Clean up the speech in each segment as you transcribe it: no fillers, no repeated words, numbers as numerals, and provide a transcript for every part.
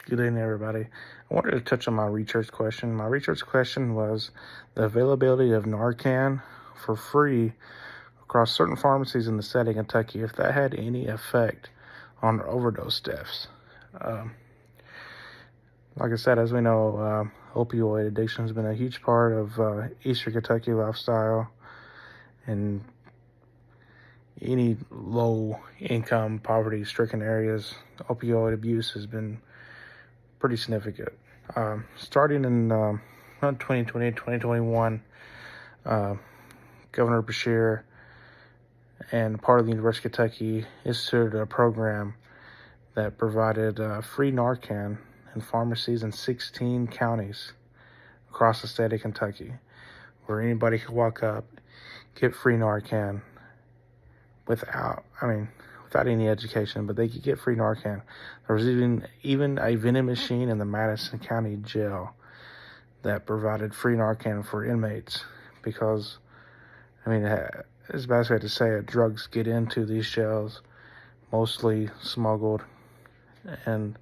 Good evening, everybody. I wanted to touch on my research question. My research question was the availability of Narcan for free across certain pharmacies in the state of Kentucky, if that had any effect on overdose deaths. Like I said, as we know, opioid addiction has been a huge part of Eastern Kentucky lifestyle, and any low-income, poverty-stricken areas, opioid abuse has been pretty significant. Starting in 2020, 2021, Governor Beshear and part of the University of Kentucky instituted a program that provided free Narcan in pharmacies in 16 counties across the state of Kentucky, where anybody could walk up, get free Narcan without any education, but they could get free Narcan. There was even a vending machine in the Madison County Jail that provided free Narcan for inmates because, it's basically to say that drugs get into these jails, mostly smuggled, and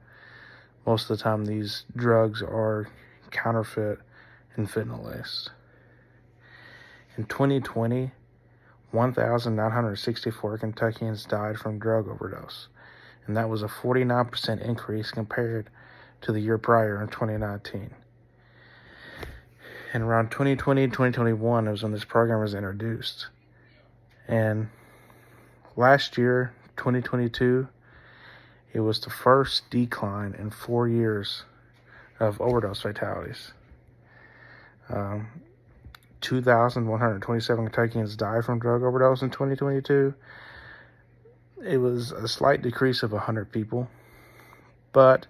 most of the time these drugs are counterfeit and fentanyl laced. In 2020, 1,964 Kentuckians died from drug overdose, and that was a 49% increase compared to the year prior in 2019. And around 2020, 2021 was when this program was introduced. And last year, 2022, it was the first decline in 4 years of overdose fatalities. 2,127 Kentuckians died from drug overdose in 2022. It was a slight decrease of 100 people, but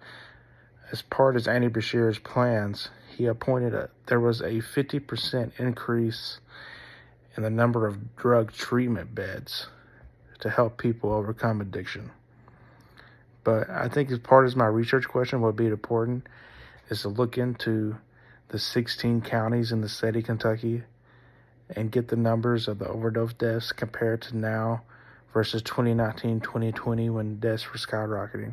as part of Andy Beshear's plans, he appointed there was a 50% increase in the number of drug treatment beds to help people overcome addiction. But I think as part of my research question, what would be important is to look into the 16 counties in the state of Kentucky and get the numbers of the overdose deaths compared to now versus 2019, 2020 when deaths were skyrocketing.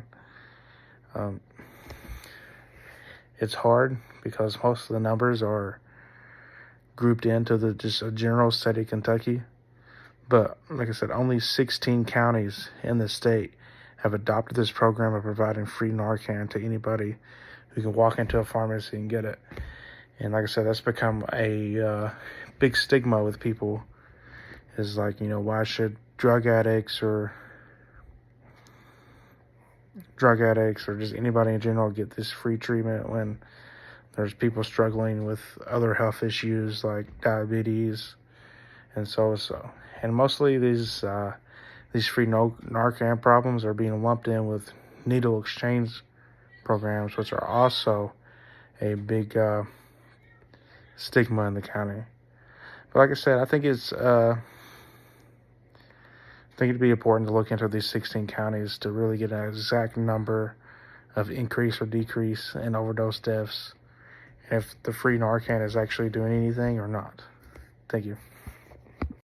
It's hard because most of the numbers are grouped into just a general state of Kentucky. But like I said, only 16 counties in the state have adopted this program of providing free Narcan to anybody who can walk into a pharmacy and get it. And like I said, that's become a big stigma with people. Is like, why should drug addicts or just anybody in general get this free treatment when there's people struggling with other health issues like diabetes and so. And mostly these free Narcan problems are being lumped in with needle exchange programs, which are also a big stigma in the county. But like I said, I think it'd be important to look into these 16 counties to really get an exact number of increase or decrease in overdose deaths, and if the free Narcan is actually doing anything or not. Thank you.